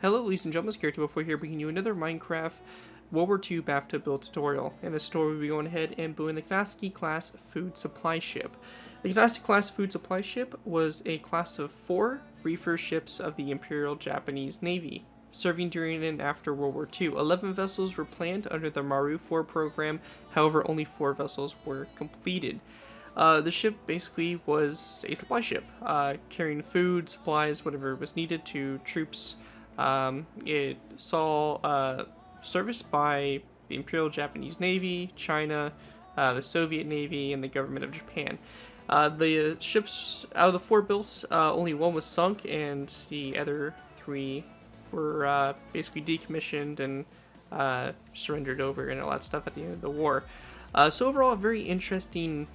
Hello ladies and gentlemen, Scared204 here, bringing you another Minecraft World War II bathtub build tutorial. In this tutorial we'll be going ahead and building the Kinesaki-Class food supply ship. The Kinesaki-Class food supply ship was a class of 4 reefer ships of the Imperial Japanese Navy, serving during and after World War II. 11 vessels were planned under the Maru 4 program, however only 4 vessels were completed. The ship basically was a supply ship, carrying food, supplies, whatever was needed to troops. It saw service by the Imperial Japanese Navy, China, the Soviet Navy, and the government of Japan. The ships, out of the 4 built, only 1 was sunk, and the other 3 were basically decommissioned and surrendered over and all that stuff at the end of the war. So overall, a very interesting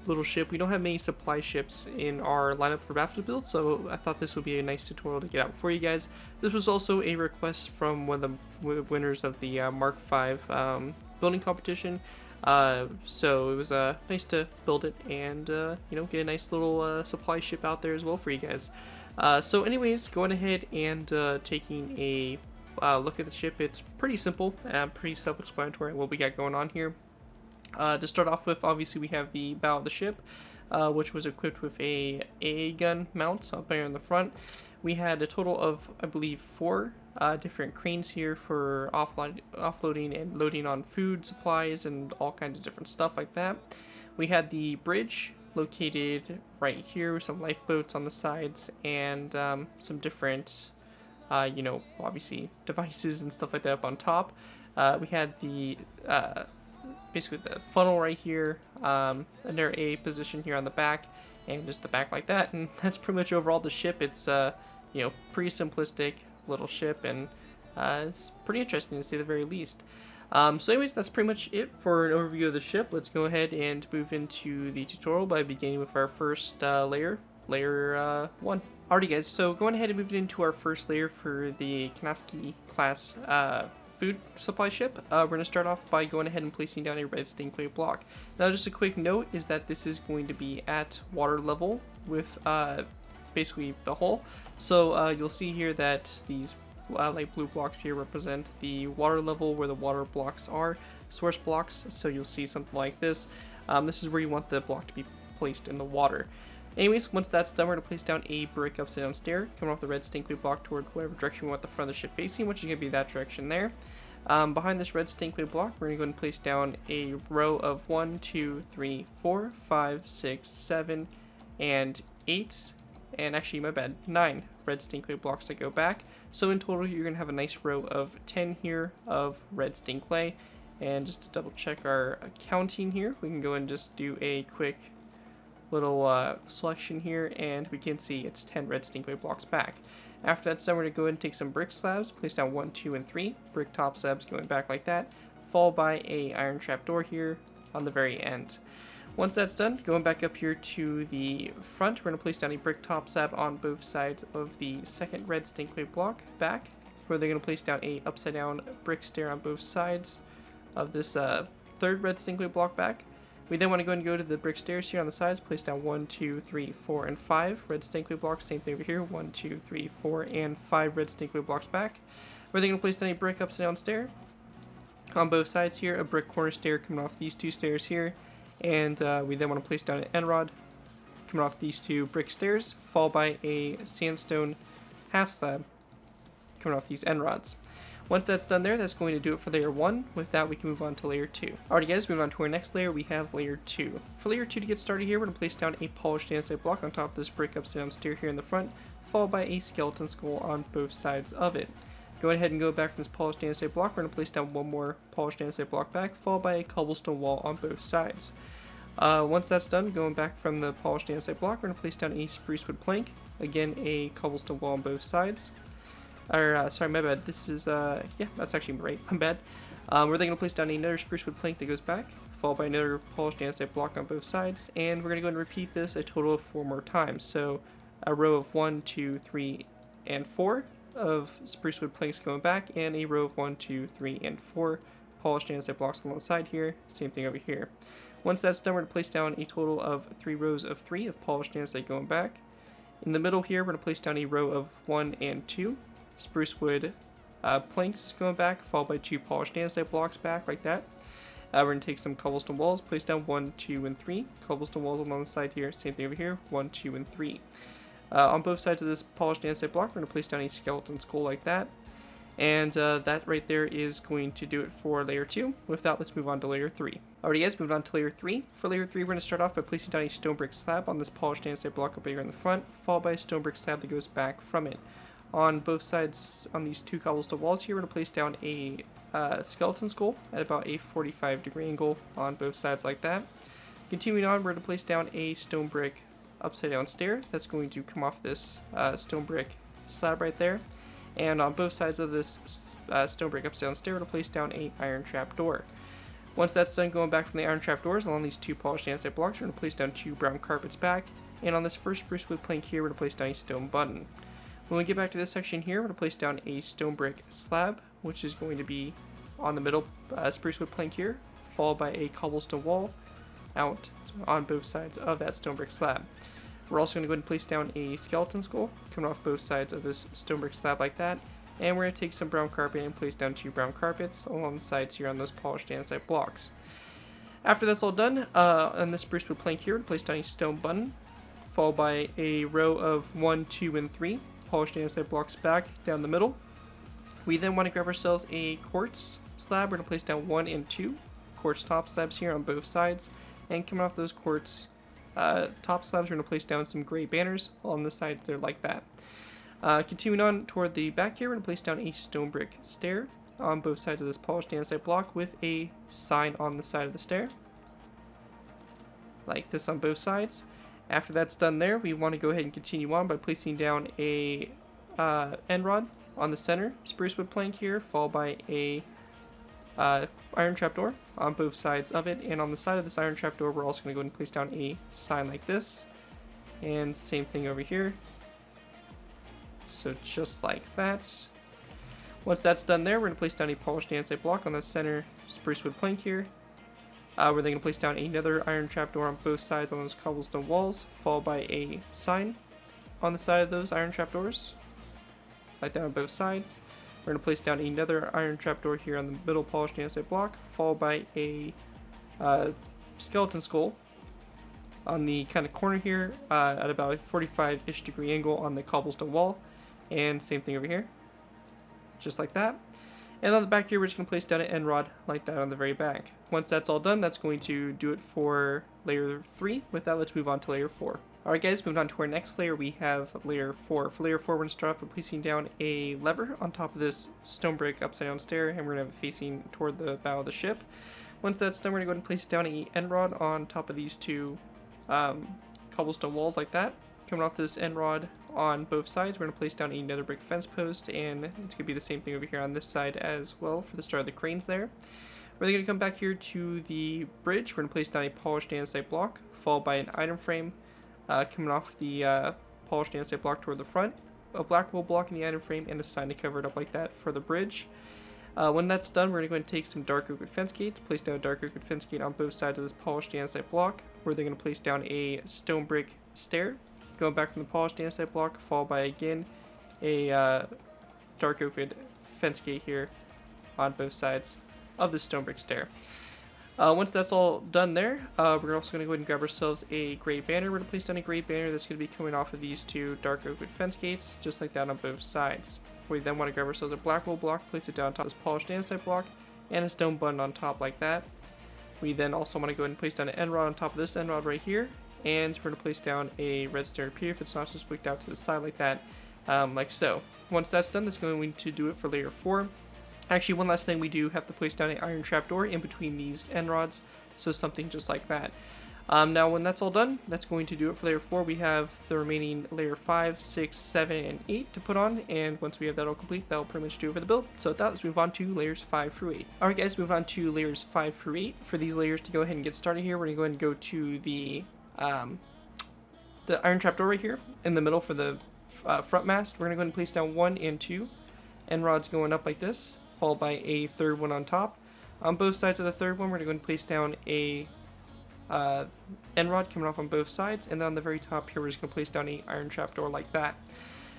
little ship. We don't have many supply ships in our lineup for bathtub build, so I thought this would be a nice tutorial to get out for you guys. This was also a request from one of the winners of the Mark V building competition, so it was nice to build it and get a nice little supply ship out there as well for you guys. So anyways, going ahead and taking a look at the ship. It's pretty simple and pretty self-explanatory what we got going on here. To start off with, obviously we have the bow of the ship, which was equipped with a AA gun mount up there in the front. We had a total of, I believe, 4 different cranes here for offloading and loading on food supplies and all kinds of different stuff like that. We had the bridge located right here with some lifeboats on the sides and some different, obviously devices and stuff like that up on top. We had the basically the funnel right here, under a position here on the back, and just the back like that, and that's pretty much overall the ship. It's pretty simplistic little ship, and it's pretty interesting to say the very least. So anyways, that's pretty much it for an overview of the ship. Let's go ahead and move into the tutorial by beginning with our first layer 1. Alrighty guys, so going ahead and moving into our first layer for the Kinesaki-Class food supply ship, we're going to start off by going ahead and placing down a red stained clay block. Now just a quick note is that this is going to be at water level with basically the hull. So you'll see here that these light blue blocks here represent the water level where the water blocks are, source blocks. So you'll see something like this. This is where you want the block to be placed in the water. Anyways, once that's done, we're going to place down a brick upside down stair coming off the red stained clay block toward whatever direction we want the front of the ship facing, which is going to be that direction there. Behind this red stained clay block, we're going to go and place down a row of 1, 2, 3, 4, 5, 6, 7, and 8, and actually, my bad, 9 red stained clay blocks that go back. So in total, you're going to have a nice row of 10 here of red stained clay. And just to double check our counting here, we can go and just do a quick little selection here, and we can see it's 10 red stained clay blocks back. After that's done, we're going to go ahead and take some brick slabs, place down 1, 2, and 3 brick top slabs going back like that, followed by a iron trap door here on the very end. Once that's done, going back up here to the front, we're going to place down a brick top slab on both sides of the second red stained clay block back, where they're going to place down a upside down brick stair on both sides of this third red stained clay block back. We then want to go and go to the brick stairs here on the sides, place down 1, 2, 3, 4, and 5 red stained clay blocks. Same thing over here, 1, 2, 3, 4, and 5 red stained clay blocks back. We're then going to place down a brick upside down stair on both sides here, a brick corner stair coming off these 2 stairs here, and we then want to place down an end rod coming off these 2 brick stairs, followed by a sandstone half slab coming off these end rods. Once that's done there, that's going to do it for layer 1. With that, we can move on to layer 2. Alright guys, move on to our next layer, we have layer 2. For layer 2 to get started here, we're going to place down a polished andesite block on top of this brick upside down stair here in the front, followed by a skeleton skull on both sides of it. Go ahead and go back from this polished andesite block, we're going to place down 1 more polished andesite block back, followed by a cobblestone wall on both sides. Once that's done, going back from the polished andesite block, we're going to place down a spruce wood plank, again a cobblestone wall on both sides. Sorry, my bad. This is, yeah, that's actually right. I'm bad. We're then going to place down another spruce wood plank that goes back, followed by another polished andesite block on both sides, and we're going to go and repeat this a total of 4 more times. So, a row of 1, 2, 3, and 4 of spruce wood planks going back, and a row of 1, 2, 3, and 4 polished andesite blocks on the side here. Same thing over here. Once that's done, we're going to place down a total of 3 rows of 3 of polished andesite going back. In the middle here, we're going to place down a row of 1 and 2 spruce wood planks going back, followed by 2 polished andesite blocks back like that. We're going to take some cobblestone walls, place down 1, 2, and 3. Cobblestone walls along the side here, same thing over here, 1, 2, and 3. On both sides of this polished andesite block, we're going to place down a skeleton skull like that. And that right there is going to do it for layer 2. With that, let's move on to layer 3. Alrighty guys, moved on to layer 3. For layer 3, we're going to start off by placing down a stone brick slab on this polished andesite block up here in the front, followed by a stone brick slab that goes back from it. On both sides, on these 2 cobblestone walls here, we're going to place down a skeleton skull at about a 45-degree angle on both sides like that. Continuing on, we're going to place down a stone brick upside down stair that's going to come off this stone brick slab right there. And on both sides of this stone brick upside down stair, we're going to place down a iron trap door. Once that's done going back from the iron trap doors along these 2 polished andesite blocks, we're going to place down 2 brown carpets back. And on this first spruce wood plank here, we're going to place down a stone button. When we get back to this section here, we're going to place down a stone brick slab, which is going to be on the middle spruce wood plank here, followed by a cobblestone wall out on both sides of that stone brick slab. We're also going to go ahead and place down a skeleton skull coming off both sides of this stone brick slab like that. And we're going to take some brown carpet and place down 2 brown carpets along the sides here on those polished andesite blocks. After that's all done, on this spruce wood plank here, we're going to place down a stone button, followed by a row of 1, 2, and 3 polished andesite blocks back down the middle. We then want to grab ourselves a quartz slab. We're going to place down 1 and 2 quartz top slabs here on both sides. And coming off those quartz top slabs, we're going to place down some gray banners on the sides there like that. Continuing on toward the back here, we're going to place down a stone brick stair on both sides of this polished andesite block with a sign on the side of the stair. Like this on both sides. After that's done there, we want to go ahead and continue on by placing down a end rod on the center spruce wood plank here, followed by a iron trapdoor on both sides of it. And on the side of this iron trapdoor, we're also going to go ahead and place down a sign like this. And same thing over here. So just like that. Once that's done there, we're going to place down a polished andesite block on the center spruce wood plank here. We're then going to place down another iron trapdoor on both sides on those cobblestone walls, followed by a sign on the side of those iron trapdoors, like that on both sides. We're going to place down another iron trapdoor here on the middle polished andesite block, followed by a skeleton skull on the kind of corner here at about a 45-ish degree angle on the cobblestone wall, and same thing over here, just like that. And on the back here, we're just going to place down an end rod like that on the very back. Once that's all done, that's going to do it for layer 3. With that, let's move on to layer 4. Alright guys, moving on to our next layer, we have layer 4. For layer 4, we're going to start off by placing down a lever on top of this stone brick upside down stair, and we're going to have it facing toward the bow of the ship. Once that's done, we're going to go ahead and place down an end rod on top of these 2 cobblestone walls like that. Coming off this end rod on both sides, we're going to place down another brick fence post, and it's going to be the same thing over here on this side as well for the start of the cranes there. We're then going to come back here to the bridge. We're going to place down a polished andesite block, followed by an item frame coming off the polished andesite block toward the front, a black wool block in the item frame, and a sign to cover it up like that for the bridge. When that's done, we're going to go ahead and take some dark oak wood fence gates, place down a dark oak wood fence gate on both sides of this polished andesite block. We're then going to place down a stone brick stair, going back from the polished andesite block, followed by again a dark oak wood fence gate here on both sides of the stone brick stair. Once that's all done there, we're also going to go ahead and grab ourselves a gray banner. We're going to place down a gray banner that's going to be coming off of these 2 dark oak wood fence gates, just like that on both sides. We then want to grab ourselves a black wool block, place it down on top of this polished andesite block, and a stone button on top like that. We then also want to go ahead and place down an end rod on top of this end rod right here, and we're going to place down a redstone repeater if it's not just flicked out to the side like that, like so. Once that's done, that's going to do it for layer 4. Actually, one last thing, we do have to place down an iron trapdoor in between these end rods, so something just like that. Now, when that's all done, that's going to do it for layer 4. We have the remaining layer 5, 6, 7, and 8 to put on, and once we have that all complete, that'll pretty much do it for the build. So with that, let's move on to layers 5 through 8. Alright guys, move on to layers 5 through 8. For these layers to go ahead and get started here, we're going to go ahead and go to the iron trapdoor right here in the middle for the front mast. We're going to go ahead and place down 1 and 2 end rods going up like this, followed by a third one on top. On both sides of the third one, we're going to go ahead and place down a end rod coming off on both sides, and then on the very top here, we're just going to place down an iron trapdoor like that.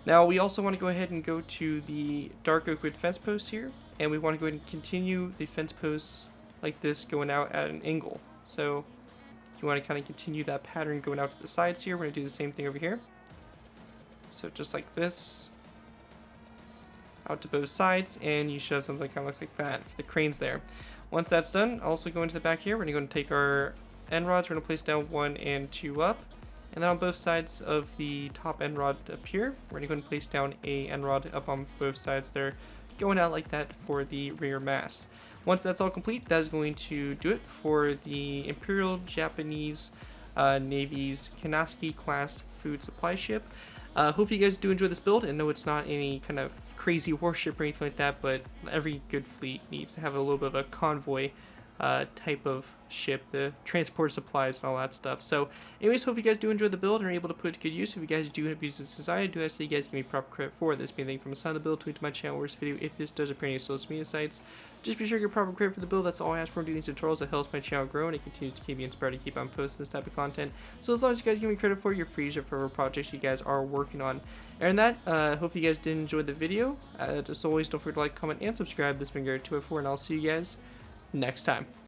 Now we also want to go ahead and go to the dark oak wood fence posts here, and we want to go ahead and continue the fence posts like this going out at an angle. So you want to kind of continue that pattern going out to the sides here. We're going to do the same thing over here. So just like this, out to both sides, and you should have something that kind of looks like that for the cranes there. Once that's done, also go into the back here. We're going to take our end rods. We're going to place down 1 and 2 up. And then on both sides of the top end rod up here, we're going to go and place down a end rod up on both sides there, going out like that for the rear mast. Once that's all complete, that is going to do it for the Imperial Japanese Navy's Kinesaki-Class food supply ship. Hope you guys do enjoy this build, and know it's not any kind of crazy warship or anything like that, but every good fleet needs to have a little bit of a convoy type of ship, the transport supplies and all that stuff. So anyways, hope you guys do enjoy the build and are able to put it to good use. If you guys do have use of society, I do ask that you guys give me proper credit for this. Anything from the side of the build, tweet to my channel or this video if this does appear on any social media sites. Just be sure to give proper credit for the build. That's all I ask for in doing these tutorials. It helps my channel grow and it continues to keep me inspired to keep on posting this type of content. So as long as you guys give me credit for it, you're free to for projects you guys are working on. And that, hope you guys did enjoy the video. As always, don't forget to like, comment, and subscribe. This has been Garrett 204, and I'll see you guys next time.